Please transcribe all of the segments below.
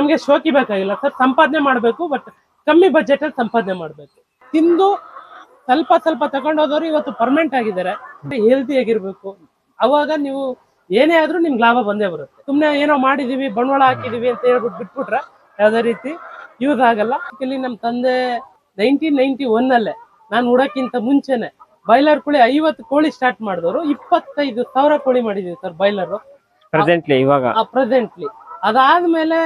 ನಮಗೆ ಶೋಕಿ ಬೇಕಾಗಿಲ್ಲ ಸರ್, ಸಂಪಾದನೆ ಮಾಡಬೇಕು. ಬಟ್ ಕಮ್ಮಿ ಬಜೆಟ್ ಅಲ್ಲಿ ಸಂಪಾದನೆ ಮಾಡಬೇಕು. ತಿಂದು ಸ್ವಲ್ಪ ಸ್ವಲ್ಪ ತಗೊಂಡೋದವರು ಇವತ್ತು ಪರ್ಮನೆಂಟ್ ಆಗಿದ್ದಾರೆ. ಹೆಲ್ದಿ ಆಗಿರ್ಬೇಕು. ಅವಾಗ ನೀವು ಏನೇ ಆದ್ರೂ ನಿಮ್ಗೆ ಲಾಭ ಬಂದೇ ಬರುತ್ತೆ. ಸುಮ್ನೆ ಏನೋ ಮಾಡಿದೀವಿ, ಬಂಡವಾಳ ಹಾಕಿದೀವಿ ಅಂತ ಹೇಳ್ಬಿಟ್ಟು ಬಿಟ್ಬಿಟ್ರೆ ಯಾವ್ದೇ ರೀತಿ ಯೂಸ್ ಆಗಲ್ಲ. ಇಲ್ಲಿ ನಮ್ಮ ತಂದೆ 1991 ಅಲ್ಲೇ ನಾನು ಹುಡಕ್ಕಿಂತ ಮುಂಚೆನೆ ಬಾಯ್ಲರ್ ಕೋಳಿ 50 ಕೋಳಿ ಸ್ಟಾರ್ಟ್ ಮಾಡಿದವರು 25,000 ಕೋಳಿ ಮಾಡಿದೀವಿ ಸರ್ ಬಾಯ್ಲರ್ ಪ್ರೆಸೆಂಟ್ಲಿ. ಅದಾದ್ಮೇಲೆ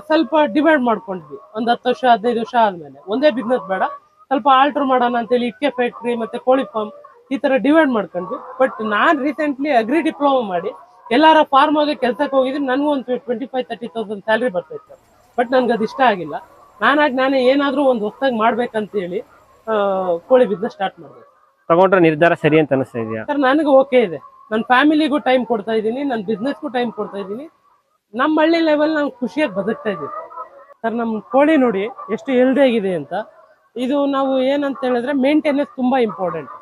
ಸ್ವಲ್ಪ ಡಿವೈಡ್ ಮಾಡ್ಕೊಂಡ್ವಿ. ಒಂದ್ 10 ವರ್ಷ 15 ವರ್ಷ ಆದ್ಮೇಲೆ ಒಂದೇ ಬಿಸ್ನೆಸ್ ಬೇಡ, ಸ್ವಲ್ಪ ಆಲ್ಟರ್ ಮಾಡೋಣ ಅಂತೇಳಿ ಇಟ್ಕೆ ಫ್ಯಾಕ್ಟ್ರಿ ಮತ್ತೆ ಕೋಳಿ ಫಾರ್ಮ್ ಈ ತರ ಡಿವೈಡ್ ಮಾಡ್ಕೊಂಡ್ವಿ. But non recently agri diploma ಮಾಡಿ ಎಲ್ಲಾರ ಫಾರ್ಮ್ ಆಗಿ ಕೆಲ್ಸಕ್ಕೆ ಹೋಗಿದ್ರೆ ನನಗೂ ಒಂದು 25,000-30,000 ಸ್ಯಾಲ್ರಿ ಬರ್ತೈತೆ. ಬಟ್ ನನ್ಗೆ ಅದು ಇಷ್ಟ ಆಗಿಲ್ಲ. ನಾನೇ ಏನಾದ್ರೂ ಒಂದು ಹೊಸದಾಗಿ ಮಾಡ್ಬೇಕಂತ ಹೇಳಿ ಕೋಳಿ ಬಿಸ್ನೆಸ್ ಸ್ಟಾರ್ಟ್ ಮಾಡ್ಬೇಕು. ತಗೊಂಡ್ರೆ ನಿರ್ಧಾರ ಸರಿ ಅಂತ ಅನಿಸ್ತಾ ಇದೆಯಾ ಸರ್? ನನಗೆ ಓಕೆ ಇದೆ. ನನ್ನ ಫ್ಯಾಮಿಲಿಗೂ ಟೈಮ್ ಕೊಡ್ತಾ ಇದ್ದೀನಿ, ನನ್ನ ಬಿಸ್ನೆಸ್ಗೂ ಟೈಮ್ ಕೊಡ್ತಾ ಇದ್ದೀನಿ. ನಮ್ಮ ಹಳ್ಳಿ ಲೆವೆಲ್ ನಾವು ಖುಷಿಯಾಗಿ ಬದುಕ್ತಾ ಇದ್ದೀವಿ ಸರ್. ನಮ್ಮ ಕೋಳಿ ನೋಡಿ ಎಷ್ಟು ಹೆಲ್ದಿ ಆಗಿದೆ ಅಂತ. ಇದು ನಾವು ಏನಂತ ಹೇಳಿದ್ರೆ ಮೇಂಟೆನೆನ್ಸ್ ತುಂಬಾ ಇಂಪಾರ್ಟೆಂಟ್.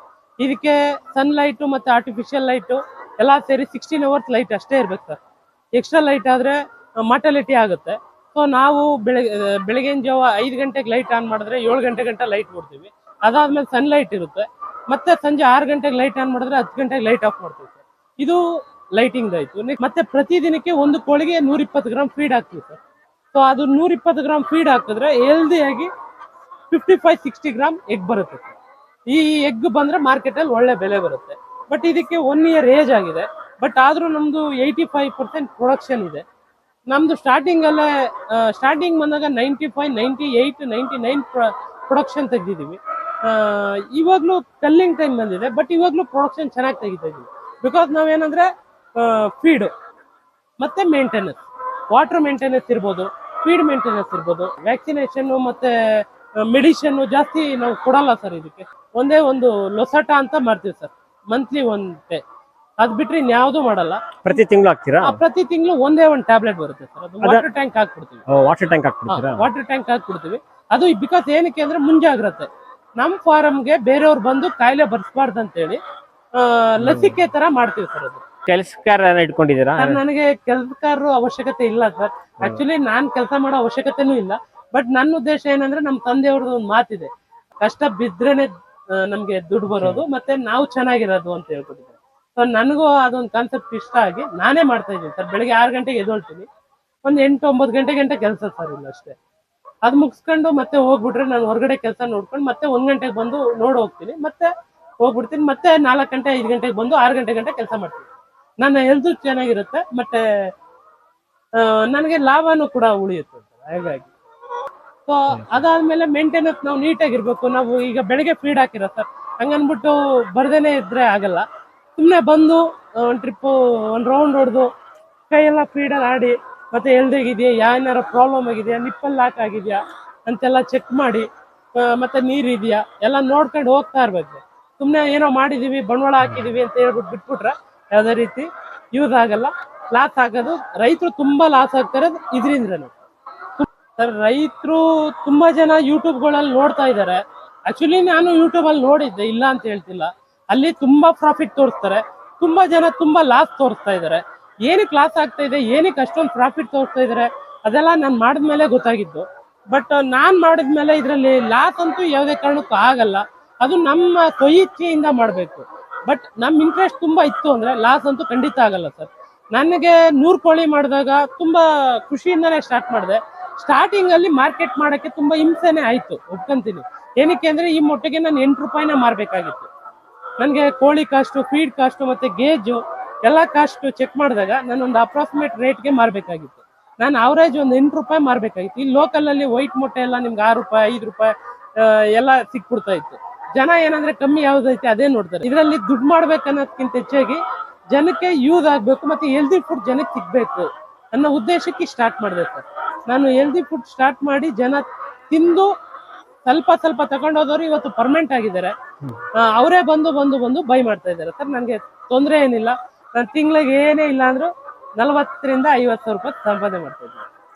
ಇದಕ್ಕೆ ಸನ್ಲೈಟು ಮತ್ತೆ ಆರ್ಟಿಫಿಷಿಯಲ್ ಲೈಟು ಎಲ್ಲ ಸೇರಿ 16 hours ಲೈಟ್ ಅಷ್ಟೇ ಇರ್ಬೇಕು ಸರ್. ಎಕ್ಸ್ಟ್ರಾ ಲೈಟ್ ಆದ್ರೆ ಮಾರ್ಟಾಲಿಟಿ ಆಗುತ್ತೆ. ಸೊ ನಾವು ಬೆಳಗಿನ ಜಾವ 5 ಗಂಟೆಗೆ ಲೈಟ್ ಆನ್ ಮಾಡಿದ್ರೆ 7 ಗಂಟೆ ಗಂಟ ಲೈಟ್ ಕೊಡ್ತೀವಿ. ಅದಾದ್ಮೇಲೆ ಸನ್ಲೈಟ್ ಇರುತ್ತೆ. ಮತ್ತೆ ಸಂಜೆ 6 ಗಂಟೆಗೆ ಲೈಟ್ ಆನ್ ಮಾಡಿದ್ರೆ 10 ಗಂಟೆಗೆ ಲೈಟ್ ಆಫ್ ಮಾಡ್ತೀವಿ ಸರ್. ಇದು ಲೈಟಿಂಗ್ ಆಯ್ತು. ಮತ್ತೆ ಪ್ರತಿದಿನಕ್ಕೆ ಒಂದು ಕೋಳಿಗೆ 120 ಗ್ರಾಮ್ ಫೀಡ್ ಹಾಕ್ತೀವಿ ಸರ್. ಸೊ ಅದು 120 ಗ್ರಾಮ್ ಫೀಡ್ ಹಾಕಿದ್ರೆ ಹೆಲ್ದಿಯಾಗಿ 55-60 ಗ್ರಾಮ್ ಎಗ್ ಬರುತ್ತೆ ಸರ್. ಈ ಎಗ್ ಬಂದ್ರೆ ಮಾರ್ಕೆಟ್ ಅಲ್ಲಿ ಒಳ್ಳೆ ಬೆಲೆ ಬರುತ್ತೆ. ಬಟ್ ಇದಕ್ಕೆ 1 year ಏಜ್ ಆಗಿದೆ. ಬಟ್ ಆದ್ರೂ ನಮ್ದು 85% ಪ್ರೊಡಕ್ಷನ್ ಇದೆ. ನಮ್ದು ಸ್ಟಾರ್ಟಿಂಗ್ ಬಂದಾಗ 95, 98, 99 ಪ್ರೊಡಕ್ಷನ್ ತೆಗ್ದಿದೀವಿ. ಇವಾಗ್ಲೂ ಕಲ್ಲಿಂಗ್ ಟೈಮ್ ಬಂದಿದೆ. ಬಟ್ ಇವಾಗ್ಲೂ ಪ್ರೊಡಕ್ಷನ್ ಚೆನ್ನಾಗಿ ತೆಗಿತಾ ಇದೀವಿ. ಬಿಕಾಸ್ ನಾವೇನಂದ್ರೆ ಫೀಡ್ ಮತ್ತೆ ಮೇಂಟೆನೆನ್ಸ್, ವಾಟರ್ ಮೇಂಟೆನೆನ್ಸ್ ಇರ್ಬೋದು, ಫೀಡ್ ಮೇಂಟೆನೆನ್ಸ್ ಇರ್ಬೋದು, ವ್ಯಾಕ್ಸಿನೇಷನ್ ಮತ್ತೆ ಮೆಡಿಸಿನ್ ಜಾಸ್ತಿ ನಾವು ಕೊಡಲ್ಲ ಸರ್. ಇದಕ್ಕೆ ಒಂದೇ ಒಂದು ಲೊಸಟ ಅಂತ ಮಾಡ್ತೀವಿ ಸರ್, ಮಂತ್ಲಿ ಒಂದೇ. ಅದ್ ಬಿಟ್ರೆ ಇನ್ಯಾವುದೂ ಮಾಡಲ್ಲ. ಪ್ರತಿ ತಿಂಗಳು ಹಾಕ್ತೀರಾ? ಪ್ರತಿ ತಿಂಗಳು ಒಂದೇ ಒಂದು ಟ್ಯಾಬ್ಲೆಟ್ ಬರುತ್ತೆ ಸರ್. ಅದು ವಾಟರ್ ಟ್ಯಾಂಕ್ ಹಾಕ್ಬಿಡ್ತೀವಿ. ವಾಟರ್ ಟ್ಯಾಂಕ್ ಹಾಕ್ಬಿಡ್ತೀವಿ. ಅದು ಬಿಕಾಸ್ ಏನಕ್ಕೆ ಅಂದ್ರೆ ಮುಂಜಾಗ್ರತೆ. ನಮ್ ಫಾರಮ್ಗೆ ಬೇರೆಯವ್ರು ಬಂದು ಕಾಯಿಲೆ ಬರ್ಸ್ಬಾರ್ದು ಅಂತ ಹೇಳಿ ಲಸಿಕೆ ತರ ಮಾಡ್ತೀವಿ ಸರ್. ಅದು ಕೆಲಸಗಾರ ಇಟ್ಕೊಂಡಿದ್ದೀರಾ? ನನಗೆ ಕೆಲಸಗಾರರು ಅವಶ್ಯಕತೆ ಇಲ್ಲ ಸರ್. ಆಕ್ಚುಲಿ ನಾನ್ ಕೆಲಸ ಮಾಡೋ ಅವಶ್ಯಕತೆನೂ ಇಲ್ಲ. ಬಟ್ ನನ್ನ ಉದ್ದೇಶ ಏನಂದ್ರೆ ನಮ್ಮ ತಂದೆಯವ್ರದ್ದು ಒಂದು ಮಾತಿದೆ, ಕಷ್ಟ ಬಿದ್ರೇನೆ ನಮ್ಗೆ ದುಡ್ಡು ಬರೋದು ಮತ್ತೆ ನಾವು ಚೆನ್ನಾಗಿರೋದು ಅಂತ ಹೇಳ್ಕೊಟ್ಟಿದ್ದಾರೆ. ಸೊ ನನಗೂ ಅದೊಂದು ಕಾನ್ಸೆಪ್ಟ್ ಇಷ್ಟ ಆಗಿ ನಾನೇ ಮಾಡ್ತಾ ಇದ್ದೀನಿ ಸರ್. ಬೆಳಿಗ್ಗೆ 6 ಗಂಟೆಗೆ ಎದ್ದೊಳ್ತೀನಿ. ಒಂದು 8-9 ಗಂಟೆ ಕೆಲಸ ಸರ್ ಇಲ್ಲ ಅಷ್ಟೇ. ಅದು ಮುಗಿಸ್ಕೊಂಡು ಮತ್ತೆ ಹೋಗ್ಬಿಟ್ರೆ ನಾನು ಹೊರಗಡೆ ಕೆಲಸ ನೋಡ್ಕೊಂಡು ಮತ್ತೆ 1 ಗಂಟೆಗೆ ಬಂದು ಹೋಗ್ತೀನಿ. ಮತ್ತೆ ಹೋಗ್ಬಿಡ್ತೀನಿ. ಮತ್ತೆ 4 ಗಂಟೆ 5 ಗಂಟೆಗೆ ಬಂದು 6 ಗಂಟೆ ಕೆಲಸ ಮಾಡ್ತೀನಿ. ನನ್ನ ಹೆಲ್ತ್ ಚೆನ್ನಾಗಿರುತ್ತೆ. ಮತ್ತೆ ನನಗೆ ಲಾಭನೂ ಕೂಡ ಉಳಿಯುತ್ತೆ ಸರ್. ಹಾಗಾಗಿ ಸೊ ಅದಾದ್ಮೇಲೆ ಮೇಂಟೆನೆನ್ಸ್ ನಾವು ನೀಟಾಗಿರ್ಬೇಕು. ನಾವು ಈಗ ಬೆಳಗ್ಗೆ ಫೀಡ್ ಹಾಕಿರೋ ಸರ್, ಹಂಗನ್ಬಿಟ್ಟು ಬರ್ದೇನೆ ಇದ್ರೆ ಆಗಲ್ಲ. ಸುಮ್ಮನೆ ಬಂದು ಒಂದು ಟ್ರಿಪ್ಪು ಒಂದು ರೌಂಡ್ ಹೊಡೆದು ಕೈಯೆಲ್ಲ ಫೀಡಲ್ಲಿ ಆಡಿ ಮತ್ತೆ ಎಲ್ದಾಗಿದೆಯಾ, ಏನಾರ ಪ್ರಾಬ್ಲಮ್ ಆಗಿದೆಯಾ, ನಿಪ್ಪಲ್ ಲಾಕ್ ಆಗಿದೆಯಾ ಅಂತೆಲ್ಲ ಚೆಕ್ ಮಾಡಿ ಮತ್ತೆ ನೀರಿದೆಯಾ ಎಲ್ಲ ನೋಡ್ಕೊಂಡು ಹೋಗ್ತಾ ಇರ್ಬೇಕು. ಸುಮ್ಮನೆ ಏನೋ ಮಾಡಿದೀವಿ, ಬಂಡವಾಳ ಹಾಕಿದೀವಿ ಅಂತ ಹೇಳ್ಬಿಟ್ಟು ಬಿಟ್ಬಿಟ್ರೆ ಯಾವುದೇ ರೀತಿ ಯೂಸ್ ಆಗಲ್ಲ. ಲಾಸ್ ಆಗೋದು ರೈತರು ತುಂಬಾ ಲಾಸ್ ಆಗ್ತಾರೆ ಇದರಿಂದನೇ ಸರ್. ರೈತರು ತುಂಬಾ ಜನ ಯೂಟ್ಯೂಬ್ಗಳಲ್ಲಿ ನೋಡ್ತಾ ಇದ್ದಾರೆ. ಆಕ್ಚುಲಿ ನಾನು ಯೂಟ್ಯೂಬ್ ಅಲ್ಲಿ ನೋಡಿದ್ದೆ, ಇಲ್ಲ ಅಂತ ಹೇಳ್ತಿಲ್ಲ. ಅಲ್ಲಿ ತುಂಬಾ ಪ್ರಾಫಿಟ್ ತೋರಿಸ್ತಾರೆ. ತುಂಬಾ ಜನ ತುಂಬಾ ಲಾಸ್ ತೋರಿಸ್ತಾ ಇದ್ದಾರೆ. ಏನಕ್ಕೆ ಲಾಸ್ ಆಗ್ತಾ ಇದೆ, ಏನಕ್ಕೆ ಅಷ್ಟೊಂದು ಪ್ರಾಫಿಟ್ ತೋರಿಸ್ತಾ ಇದಾರೆ, ಅದೆಲ್ಲ ನಾನು ಮಾಡಿದ್ಮೇಲೆ ಗೊತ್ತಾಗಿದ್ದು. ಬಟ್ ನಾನ್ ಮಾಡಿದ್ಮೇಲೆ ಇದರಲ್ಲಿ ಲಾಸ್ ಅಂತೂ ಯಾವುದೇ ಕಾರಣಕ್ಕೂ ಆಗಲ್ಲ. ಅದು ನಮ್ಮ ಸ್ವಇಚ್ಛೆಯಿಂದ ಮಾಡಬೇಕು. ಬಟ್ ನಮ್ಮ ಇಂಟ್ರೆಸ್ಟ್ ತುಂಬಾ ಇತ್ತು ಅಂದ್ರೆ ಲಾಸ್ ಅಂತೂ ಖಂಡಿತ ಆಗಲ್ಲ ಸರ್. ನನಗೆ 100 ಕೋಳಿ ಮಾಡಿದಾಗ ತುಂಬಾ ಖುಷಿಯಿಂದನೇ ಸ್ಟಾರ್ಟ್ ಮಾಡಿದೆ. ಸ್ಟಾರ್ಟಿಂಗ್ ಅಲ್ಲಿ ಮಾರ್ಕೆಟ್ ಮಾಡಕ್ಕೆ ತುಂಬಾ ಹಿಂಸೆನೆ ಆಯ್ತು, ಒಪ್ಕೊಂತೀನಿ. ಏನಕ್ಕೆ ಅಂದ್ರೆ ಈ ಮೊಟ್ಟೆಗೆ ನಾನು 8 ರೂಪಾಯಿನ ಮಾರ್ಬೇಕಾಗಿತ್ತು. ನನಗೆ ಕೋಳಿ ಕಾಸ್ಟು, ಫೀಡ್ ಕಾಸ್ಟು ಮತ್ತೆ ಗೇಜು ಎಲ್ಲ ಕಾಸ್ಟ್ ಚೆಕ್ ಮಾಡಿದಾಗ ನಾನು ಒಂದು ಅಪ್ರಾಕ್ಸಿಮೇಟ್ ರೇಟ್ಗೆ ಮಾರ್ಬೇಕಾಗಿತ್ತು. ನಾನು ಅವರೇಜ್ ಒಂದು 8 ರೂಪಾಯಿ ಮಾರ್ಬೇಕಾಗಿತ್ತು. ಈ ಲೋಕಲ್ ಅಲ್ಲಿ ವೈಟ್ ಮೊಟ್ಟೆ ಎಲ್ಲ ನಿಮ್ಗೆ 6 ರೂಪಾಯಿ 5 ರೂಪಾಯಿ ಎಲ್ಲ ಸಿಕ್ಬಿಡ್ತಾ ಇತ್ತು. ಜನ ಏನಂದ್ರೆ ಕಮ್ಮಿ ಯಾವ್ದೈತೆ ಅದೇ ನೋಡ್ತಾರೆ. ಇದರಲ್ಲಿ ದುಡ್ಡು ಮಾಡ್ಬೇಕನ್ನೋದಕ್ಕಿಂತ ಹೆಚ್ಚಾಗಿ ಜನಕ್ಕೆ ಯೂಸ್ ಆಗ್ಬೇಕು ಮತ್ತೆ ಹೆಲ್ದಿ ಫುಡ್ ಜನಕ್ಕೆ ಸಿಗ್ಬೇಕು ಅನ್ನೋ ಉದ್ದೇಶಕ್ಕೆ ಸ್ಟಾರ್ಟ್ ಮಾಡಿದೆ ಸರ್. ನಾನು ಹೆಲ್ದಿ ಫುಡ್ ಸ್ಟಾರ್ಟ್ ಮಾಡಿ ಜನ ತಿಂದು ಸ್ವಲ್ಪ ಸ್ವಲ್ಪ ತಗೊಂಡೋದವರು ಇವತ್ತು ಪರ್ಮನೆಂಟ್ ಆಗಿದ್ದಾರೆ. ಅವರೇ ಬಂದು ಬೈ ಮಾಡ್ತಾ ಇದ್ದಾರೆ ಸರ್. ನನಗೆ ತೊಂದರೆ ಏನಿಲ್ಲ. ನಾನು ತಿಂಗಳಿಗೆ ಏನೇ ಇಲ್ಲ ಅಂದ್ರೂ 40,000-50,000 ರೂಪಾಯಿ ಸಂಪಾದನೆ ಮಾಡ್ತಾ ಇದ್ದೀನಿ.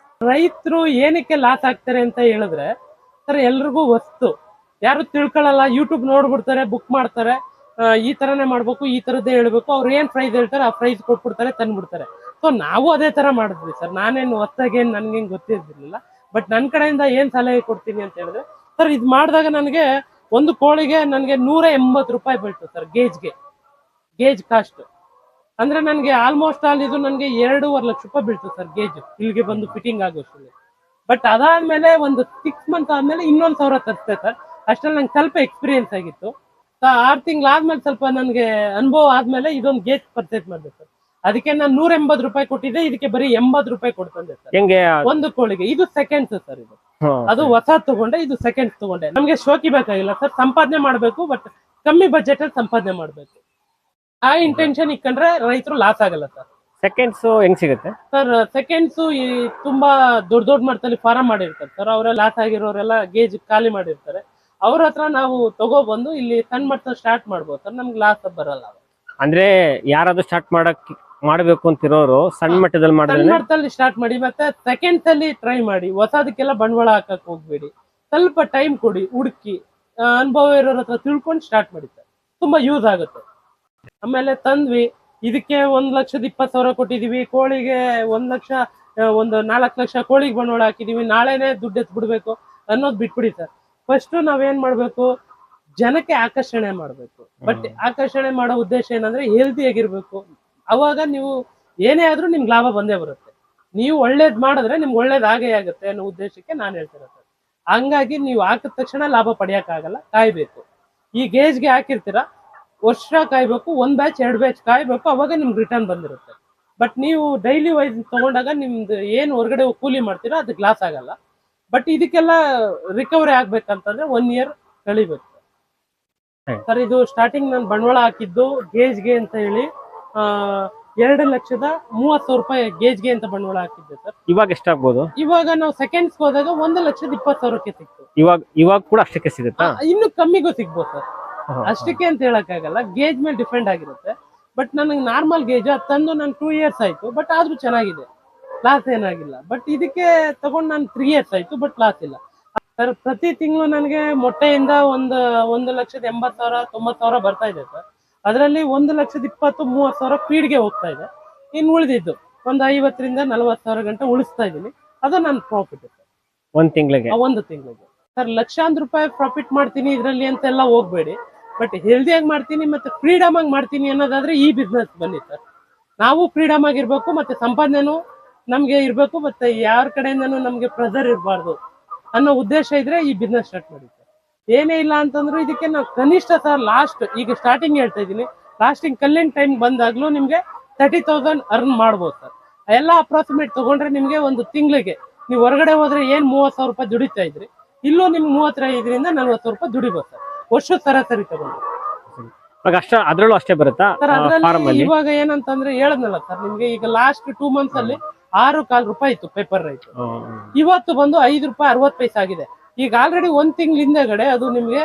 ರೈತರು ಏನಕ್ಕೆ ಲಾಸ್ ಆಗ್ತಾರೆ ಅಂತ ಹೇಳಿದ್ರೆ ಸರ್, ಎಲ್ರಿಗೂ ವಸ್ತು ಯಾರು ತಿಳ್ಕೊಳ್ಳಲ್ಲ. ಯೂಟ್ಯೂಬ್ ನೋಡ್ಬಿಡ್ತಾರೆ, ಬುಕ್ ಮಾಡ್ತಾರೆ, ಈ ತರನೇ ಮಾಡ್ಬೇಕು, ಈ ತರದ್ದೇ ಹೇಳ್ಬೇಕು. ಅವ್ರು ಏನ್ ಪ್ರೈಸ್ ಹೇಳ್ತಾರೆ ಆ ಪ್ರೈಸ್ ಕೊಟ್ಬಿಡ್ತಾರೆ, ತಂದ್ಬಿಡ್ತಾರೆ. ಸೊ ನಾವು ಅದೇ ತರ ಮಾಡಿದ್ವಿ ಸರ್. ನಾನೇನು ಹೊತ್ತಾಗಿ ನನ್ಗೇನ್ ಗೊತ್ತಿರ್ಲಿಲ್ಲ. ಬಟ್ ನನ್ನ ಕಡೆಯಿಂದ ಏನ್ ಸಲಹೆ ಕೊಡ್ತೀನಿ ಅಂತ ಹೇಳಿದ್ರೆ, ಸರ್ ಇದು ಮಾಡಿದಾಗ ನನಗೆ ಒಂದು ಕೋಳಿಗೆ ನನಗೆ 180 ರೂಪಾಯಿ ಬೀಳ್ತು ಸರ್ ಗೇಜ್ ಕಾಸ್ಟ್. ಅಂದ್ರೆ ನನಗೆ ಆಲ್ಮೋಸ್ಟ್ ಆಲ್ ಇದು ನನಗೆ 2.5 ಲಕ್ಷ ರೂಪಾಯಿ ಬೀಳ್ತು ಸರ್ ಗೇಜ್ ಇಲ್ಲಿಗೆ ಬಂದು ಫಿಟ್ಟಿಂಗ್ ಆಗೋಷ್ಟರಲ್ಲಿ. ಬಟ್ ಅದಾದ್ಮೇಲೆ ಒಂದು 6 ಮಂತ್ ಆದ್ಮೇಲೆ ಇನ್ನೊಂದ್ 1000 ತರಿಸ್ತೆ ಸರ್. ಅಷ್ಟ್ರಲ್ಲಿ ನಂಗೆ ಸ್ವಲ್ಪ ಎಕ್ಸ್ಪೀರಿಯನ್ಸ್ ಆಗಿತ್ತು. 6 ತಿಂಗಳಾದ್ಮೇಲೆ ಸ್ವಲ್ಪ ನನಗೆ ಅನುಭವ ಆದ್ಮೇಲೆ ಇದೊಂದು ಗೇಜ್ ಪರ್ಚೇಸ್ ಮಾಡಿದೆ ಸರ್. ಅದಕ್ಕೆ ನಾನು 180 ರೂಪಾಯಿ ಕೊಟ್ಟಿದ್ದೆ, ಇದಕ್ಕೆ ಬರೀ 80 ರೂಪಾಯಿ ಕೊಡ್ತಂದೆ ಸರ್ ಹೆಂಗೆ? ಒಂದು ಕೋಳಿಗೆ. ಇದು ಸೆಕೆಂಡ್ಸ್ ಸರ್. ಇದು ಅದು ಹೊಸ ತಗೊಂಡೆ, ಇದು ಸೆಕೆಂಡ್ಸ್ ತಗೊಂಡೆ. ನಮ್ಗೆ ಶೋಕಿ ಬೇಕಾಗಿಲ್ಲ ಸರ್, ಸಂಪಾದನೆ ಮಾಡ್ಬೇಕು, ಬಟ್ ಕಮ್ಮಿ ಬಜೆಟ್ ಅಲ್ಲಿ ಸಂಪಾದನೆ ಮಾಡ್ಬೇಕು. ಆ ಇಂಟೆನ್ಷನ್ ಇಟ್ಕೊಂಡ್ರೆ ರೈತರು ಲಾಸ್ ಆಗಲ್ಲ ಸರ್. ಸೆಕೆಂಡ್ಸ್ ಹೆಂಗ್ ಸಿಗುತ್ತೆ ಸರ್ ಸೆಕೆಂಡ್ಸ್ ತುಂಬಾ ದೊಡ್ಡ ಮಟ್ಟದಲ್ಲಿ ಫಾರಂ ಮಾಡಿರ್ತಾರೆ ಸರ್. ಅವರೆಲ್ಲ ಲಾಸ್ ಆಗಿರೋರೆಲ್ಲ ಗೇಜ್ ಖಾಲಿ ಮಾಡಿರ್ತಾರೆ. ಅವ್ರ ಹತ್ರ ನಾವು ತಗೊಬಂದು ಇಲ್ಲಿ ಸಣ್ಣ ಮಟ್ಟ ಸ್ಟಾರ್ಟ್ ಮಾಡ್ಬೋದು ಸರ್. ನಮ್ಗೆ ಲಾಸ್ ಬರಲ್ಲ. ಅಂದ್ರೆ ಯಾರಾದ್ರೂ ಸ್ಟಾರ್ಟ್ ಮಾಡ್ಬೇಕು ಅಂತಿರೋರು ಸಣ್ಣ ಮಟ್ಟದಲ್ಲಿ ಸಣ್ಣ ಮಾಡಿದ್ರೆ ಮಟ್ಟದಲ್ಲಿ ಸ್ಟಾರ್ಟ್ ಮಾಡಿ, ಮತ್ತೆ ಸೆಕೆಂಡ್ಸ್ ಅಲ್ಲಿ ಟ್ರೈ ಮಾಡಿ. ಹೊಸದಕ್ಕೆಲ್ಲ ಬಂಡವಾಳ ಹಾಕಕ್ ಹೋಗ್ಬೇಡಿ. ಸ್ವಲ್ಪ ಟೈಮ್ ಕೊಡಿ, ಹುಡುಕಿ ಅನುಭವ ಇರೋರ ಹತ್ರ ತಿಳ್ಕೊಂಡು ಸ್ಟಾರ್ಟ್ ಮಾಡಿ ಸರ್. ತುಂಬಾ ಯೂಸ್ ಆಗುತ್ತೆ. ಆಮೇಲೆ ತಂದ್ವಿ, ಇದಕ್ಕೆ 1,20,000 ಕೊಟ್ಟಿದೀವಿ. ಕೋಳಿಗೆ 1 ಲಕ್ಷ, ಒಂದು 4 ಲಕ್ಷ ಕೋಳಿಗೆ ಬಂಡವಾಳ ಹಾಕಿದೀವಿ. ನಾಳೆನೆ ದುಡ್ಡು ಎತ್ ಬಿಡ್ಬೇಕು ಅನ್ನೋದು ಬಿಟ್ಬಿಡಿ ಸರ್. ಫಸ್ಟ್ ನಾವೇನ್ ಮಾಡ್ಬೇಕು, ಜನಕ್ಕೆ ಆಕರ್ಷಣೆ ಮಾಡ್ಬೇಕು. ಬಟ್ ಆಕರ್ಷಣೆ ಮಾಡೋ ಉದ್ದೇಶ ಏನಂದ್ರೆ ಹೆಲ್ದಿ ಆಗಿರ್ಬೇಕು. ಅವಾಗ ನೀವು ಏನೇ ಆದ್ರೂ ನಿಮ್ಗೆ ಲಾಭ ಬಂದೇ ಬರುತ್ತೆ. ನೀವು ಒಳ್ಳೇದ್ ಮಾಡಿದ್ರೆ ನಿಮ್ಗೆ ಒಳ್ಳೇದ್ ಆಗೇ ಆಗುತ್ತೆ ಅನ್ನೋ ಉದ್ದೇಶಕ್ಕೆ ನಾನು ಹೇಳ್ತಿರೋ ಸರ್. ಹಂಗಾಗಿ ನೀವು ಹಾಕಿದ ತಕ್ಷಣ ಲಾಭ ಪಡೆಯಕ್ಕಾಗಲ್ಲ, ಕಾಯ್ಬೇಕು. ಈ ಗೇಜ್ಗೆ ಹಾಕಿರ್ತೀರಾ, ವರ್ಷ ಕಾಯ್ಬೇಕು, 1 ಬ್ಯಾಚ್ 2 ಬ್ಯಾಚ್ ಕಾಯ್ಬೇಕು, ಅವಾಗ ನಿಮ್ಗೆ ರಿಟರ್ನ್ ಬಂದಿರುತ್ತೆ. ಬಟ್ ನೀವು ಡೈಲಿ ವೈಸ್ ತಗೊಂಡಾಗ ನಿಮ್ದು ಏನು ಹೊರಗಡೆ ಕೂಲಿ ಮಾಡ್ತೀರಾ ಅದಕ್ಕೆ ಲಾಸ್ ಆಗಲ್ಲ. ಬಟ್ ಇದಕ್ಕೆಲ್ಲ ರಿಕವರಿ ಆಗ್ಬೇಕಂತಂದ್ರೆ 1 ಇಯರ್ ಕಳಿಬೇಕು ಸರ್. ಇದು ಸ್ಟಾರ್ಟಿಂಗ್ ನಾನು ಬಂಡವಾಳ ಹಾಕಿದ್ದು ಗೇಜ್ಗೆ ಅಂತ ಹೇಳಿ 2,30,000 ರೂಪಾಯಿ ಗೇಜ್ಗೆ ಅಂತ ಬಂಡವಾಳ ಹಾಕಿದ್ದೆ ಸರ್. ಇವಾಗ ಎಷ್ಟಾಗ್ಬೋದು? ಇವಾಗ ನಾವು ಸೆಕೆಂಡ್ಸ್ ಹೋದಾಗ 1,20,000ಕ್ಕೆ ಸಿಕ್ತು. ಇವಾಗ ಕೂಡ ಅಷ್ಟಕ್ಕೆ ಸಿಗುತ್ತಾ? ಇನ್ನು ಕಮ್ಮಿಗೂ ಸಿಗ್ಬೋದು ಸರ್. ಅಷ್ಟಕ್ಕೆ ಅಂತ ಹೇಳಕ್ಕಾಗಲ್ಲ, ಗೇಜ್ ಮೇಲೆ ಡಿಪೆಂಡ್ ಆಗಿರುತ್ತೆ. ಬಟ್ ನನಗೆ ನಾರ್ಮಲ್ ಗೇಜ್ ಅದು ತಂದು ನಾನು 2 ಇಯರ್ಸ್ ಆಯ್ತು, ಬಟ್ ಆದ್ರೂ ಚೆನ್ನಾಗಿದೆ, ಲಾಸ್ ಏನಾಗಿಲ್ಲ. ಬಟ್ ಇದಕ್ಕೆ ತಗೊಂಡು ನಾನು 3 ಇಯರ್ಸ್ ಆಯ್ತು, ಬಟ್ ಲಾಸ್ ಇಲ್ಲ ಸರ್. ಪ್ರತಿ ತಿಂಗಳು ನನಗೆ ಮೊಟ್ಟೆಯಿಂದ 1,80,000 90,000 ಬರ್ತಾ ಇದೆ ಸರ್. ಅದರಲ್ಲಿ 1,20,000 30,000 ಫೀಡ್ಗೆ ಹೋಗ್ತಾ ಇದೆ. ಇನ್ನು ಉಳಿದಿದ್ದು ಒಂದು 50,000 ರಿಂದ 40,000 ಗಂಟೆ ಉಳಿಸ್ತಾ ಇದೀನಿ. ಅದು ನನ್ನ ಪ್ರಾಫಿಟ್ ಸರ್. ಒಂದು ತಿಂಗಳಿಗೆ ಸರ್. ಲಕ್ಷಾಂತರ ರೂಪಾಯಿ ಪ್ರಾಫಿಟ್ ಮಾಡ್ತೀನಿ ಇದರಲ್ಲಿ ಅಂತೆಲ್ಲ ಹೋಗ್ಬೇಡಿ. ಬಟ್ ಹೆಲ್ದಿಯಾಗಿ ಮಾಡ್ತೀನಿ ಮತ್ತೆ ಫ್ರೀಡಮ್ ಆಗಿ ಮಾಡ್ತೀನಿ ಅನ್ನೋದಾದ್ರೆ ಈ ಬಿಸ್ನೆಸ್ ಬನ್ನಿ ಸರ್. ನಾವು ಫ್ರೀಡಮ್ ಆಗಿರ್ಬೇಕು, ಮತ್ತೆ ಸಂಪಾದನೆನೂ ನಮ್ಗೆ ಇರ್ಬೇಕು, ಮತ್ತೆ ಯಾರ ಕಡೆಯಿಂದನೂ ನಮ್ಗೆ ಪ್ರೆಸರ್ ಇರಬಾರ್ದು ಅನ್ನೋ ಉದ್ದೇಶ ಇದ್ರೆ ಈ ಬಿಸ್ನೆಸ್ ಸ್ಟಾರ್ಟ್ ಮಾಡಿ ಸರ್. ಏನೇ ಇಲ್ಲ ಅಂತಂದ್ರು ಇದಕ್ಕೆ ನಾವು ಕನಿಷ್ಠ ಸರ್ ಲಾಸ್ಟ್, ಈಗ ಸ್ಟಾರ್ಟಿಂಗ್ ಹೇಳ್ತಾ ಇದೀನಿ, ಲಾಸ್ಟಿಂಗ್ ಕಲ್ಲಿಂಗ್ ಟೈಮ್ ಬಂದಾಗ್ಲೂ ನಿಮ್ಗೆ 30,000 ಅರ್ನ್ ಮಾಡ್ಬೋದು ಸರ್. ಎಲ್ಲ ಅಪ್ರಾಕ್ಸಿಮೇಟ್ ತಗೊಂಡ್ರೆ ನಿಮ್ಗೆ ಒಂದು ತಿಂಗಳಿಗೆ ನೀವು ಹೊರಗಡೆ ಹೋದ್ರೆ ಏನ್ 30,000 ರೂಪಾಯಿ ದುಡಿತಾ ಇದ್ರಿ, ಇಲ್ಲೂ ನಿಮ್ಗೆ 35 ರಿಂದ 40,000 ರೂಪಾಯಿ ದುಡಿಬೋದು ಸರ್, ವರ್ಷದ ಸರಾಸರಿ ತಗೊಂಡ್ರೆ. ಅದ್ರಲ್ಲೂ ಅಷ್ಟೇ ಬರುತ್ತಾ ಸರ್? ಅದ್ರಲ್ಲಿ ಇವಾಗ ಏನಂತಂದ್ರೆ ಹೇಳದ್ನಲ್ಲ ಸರ್ ನಿಮ್ಗೆ, ಈಗ ಲಾಸ್ಟ್ 2 ಮಂತ್ಸ್ ಅಲ್ಲಿ 6.25 ರೂಪಾಯಿ ಇತ್ತು ಪೇಪರ್ ರೈಟ್. ಇವತ್ತು ಬಂದು 5 ರೂಪಾಯಿ 60 ಪೈಸೆ ಆಗಿದೆ. ಈಗ ಆಲ್ರೆಡಿ 1 ತಿಂಗಳ ಹಿಂದೆಗಡೆ ಅದು ನಿಮ್ಗೆ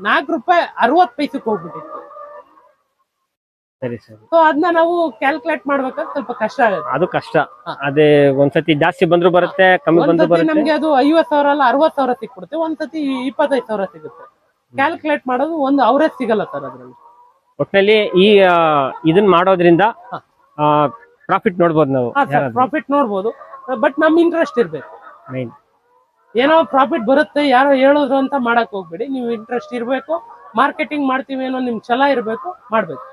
4 ರೂಪಾಯಿ 60 ಪೈಸಕ್ಕೆ ಹೋಗ್ಬಿಟ್ಟಿತ್ತು. ಸರಿ. ಸೊ ಅದನ್ನ ನಾವು ಕ್ಯಾಲ್ಕುಲೇಟ್ ಮಾಡ್ಬೇಕಾದ್ರೆ ಸ್ವಲ್ಪ ಕಷ್ಟ ಆಗುತ್ತೆ. ಅದು ಕಷ್ಟ. ಅದೇ ಒಂದ್ಸತಿ ಜಾಸ್ತಿ ಬಂದ್ರು ಬರುತ್ತೆ, ಕಮ್ಮಿ ಬಂದ್ರು ಬರುತ್ತೆ. ನಮ್ಗೆ ಅದು 50,000 ಅಲ್ಲ 60,000 ಸಿಕ್ಬಿಡುತ್ತೆ, ಒಂದ್ಸತಿ 25,000 ಸಿಗುತ್ತೆ. ಕ್ಯಾಲ್ಕುಲೇಟ್ ಮಾಡೋದು ಒಂದು ಅವರೇಜ್ ಸಿಗಲ್ಲ ಸರ್ ಅದ್ರಲ್ಲಿ. ಒಟ್ಟಿನಲ್ಲಿ ಈ ಇದನ್ನ ಮಾಡೋದ್ರಿಂದ ಪ್ರಾಫಿಟ್ ನೋಡ್ಬೋದು ನಾವು. ಪ್ರಾಫಿಟ್ ನೋಡ್ಬೋದು, ಬಟ್ ನಮ್ ಇಂಟ್ರೆಸ್ಟ್ ಇರ್ಬೇಕು. ಮೈನ್ ಏನೋ ಪ್ರಾಫಿಟ್ ಬರುತ್ತೆ ಯಾರೋ ಹೇಳಿದ್ರು ಅಂತ ಮಾಡಕ್ ಹೋಗ್ಬೇಡಿ. ನೀವು ಇಂಟ್ರೆಸ್ಟ್ ಇರ್ಬೇಕು, ಮಾರ್ಕೆಟಿಂಗ್ ಮಾಡ್ತೀವಿ ಅನ್ನೋ ನಿಮ್ ಛಲ ಇರ್ಬೇಕು, ಮಾಡ್ಬೇಕು.